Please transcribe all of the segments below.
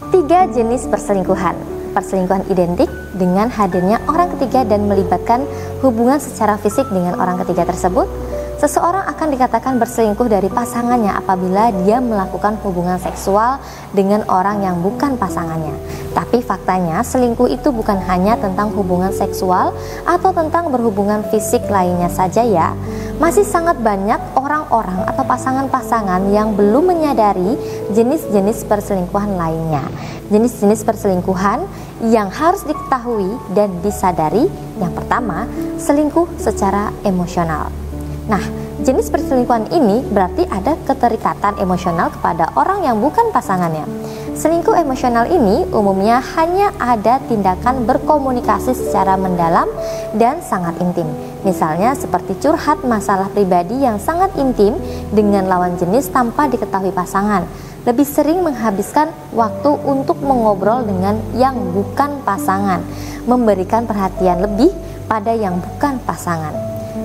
3 jenis perselingkuhan. Perselingkuhan identik dengan hadirnya orang ketiga dan melibatkan hubungan secara fisik dengan orang ketiga tersebut. Seseorang akan dikatakan berselingkuh dari pasangannya apabila dia melakukan hubungan seksual dengan orang yang bukan pasangannya. Tapi faktanya selingkuh itu bukan hanya tentang hubungan seksual atau tentang berhubungan fisik lainnya saja ya. Masih sangat banyak orang-orang atau pasangan-pasangan yang belum menyadari jenis-jenis perselingkuhan lainnya. Jenis-jenis perselingkuhan yang harus diketahui dan disadari. Yang pertama, selingkuh secara emosional. Nah, jenis perselingkuhan ini berarti ada keterikatan emosional kepada orang yang bukan pasangannya. Selingkuh emosional ini umumnya hanya ada tindakan berkomunikasi secara mendalam dan sangat intim. Misalnya seperti curhat masalah pribadi yang sangat intim dengan lawan jenis tanpa diketahui pasangan. Lebih sering menghabiskan waktu untuk mengobrol dengan yang bukan pasangan, memberikan perhatian lebih pada yang bukan pasangan.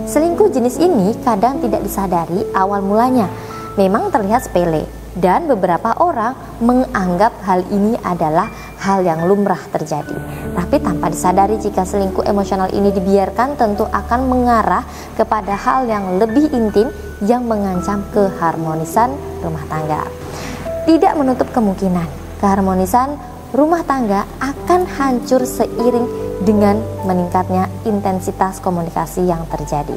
Selingkuh jenis ini kadang tidak disadari awal mulanya, memang terlihat sepele, dan beberapa orang menganggap hal ini adalah hal yang lumrah terjadi. Tapi tanpa disadari, jika selingkuh emosional ini dibiarkan tentu akan mengarah kepada hal yang lebih intim yang mengancam keharmonisan rumah tangga. Tidak menutup kemungkinan keharmonisan rumah tangga akan hancur seiring dengan meningkatnya intensitas komunikasi yang terjadi.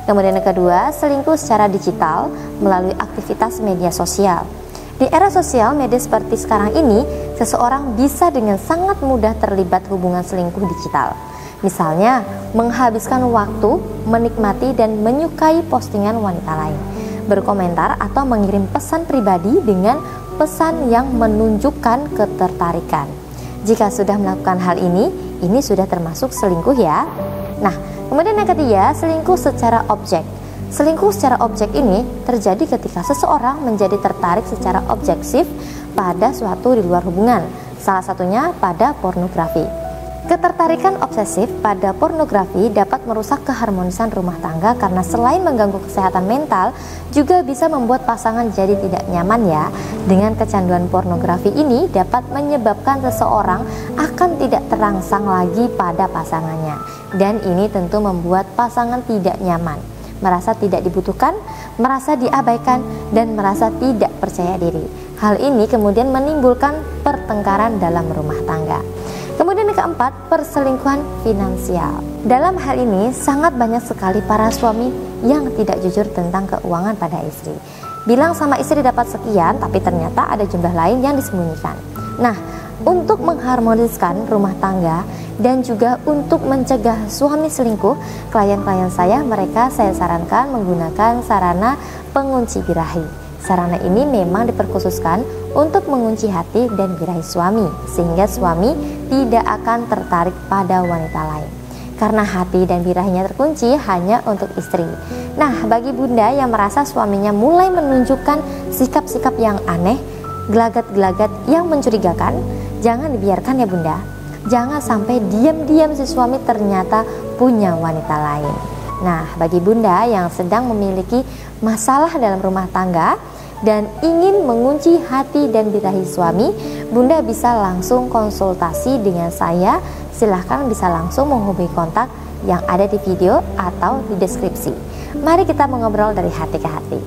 Kemudian yang kedua, selingkuh secara digital melalui aktivitas media sosial. Di era sosial media seperti sekarang ini, seseorang bisa dengan sangat mudah terlibat hubungan selingkuh digital. Misalnya, menghabiskan waktu menikmati dan menyukai postingan wanita lain, berkomentar atau mengirim pesan pribadi dengan pesan yang menunjukkan ketertarikan. Jika sudah melakukan hal ini sudah termasuk selingkuh ya. Nah, kemudian yang ketiga, selingkuh secara objek. Selingkuh secara objek ini terjadi ketika seseorang menjadi tertarik secara objektif pada suatu di luar hubungan, salah satunya pada pornografi. Ketertarikan obsesif pada pornografi dapat merusak keharmonisan rumah tangga karena selain mengganggu kesehatan mental, juga bisa membuat pasangan jadi tidak nyaman ya. Dengan kecanduan pornografi ini dapat menyebabkan seseorang akan tidak terangsang lagi pada pasangannya. Dan ini tentu membuat pasangan tidak nyaman, merasa tidak dibutuhkan, merasa diabaikan, dan merasa tidak percaya diri. Hal ini kemudian menimbulkan pertengkaran dalam rumah tangga. Kemudian yang keempat, perselingkuhan finansial. Dalam hal ini sangat banyak sekali para suami yang tidak jujur tentang keuangan pada istri. Bilang sama istri dapat sekian, tapi ternyata ada jumlah lain yang disembunyikan. Nah, untuk mengharmoniskan rumah tangga dan juga untuk mencegah suami selingkuh, klien-klien saya saya sarankan menggunakan sarana pengunci birahi. Sarana ini memang diperkhususkan untuk mengunci hati dan birahi suami, sehingga suami tidak akan tertarik pada wanita lain. Karena hati dan birahinya terkunci hanya untuk istri. Nah, bagi bunda yang merasa suaminya mulai menunjukkan sikap-sikap yang aneh, gelagat-gelagat yang mencurigakan, jangan dibiarkan ya bunda. Jangan sampai diam-diam si suami ternyata punya wanita lain. Nah, bagi bunda yang sedang memiliki masalah dalam rumah tangga dan ingin mengunci hati dan birahi suami, bunda bisa langsung konsultasi dengan saya. Silahkan bisa langsung menghubungi kontak yang ada di video atau di deskripsi. Mari kita mengobrol dari hati ke hati.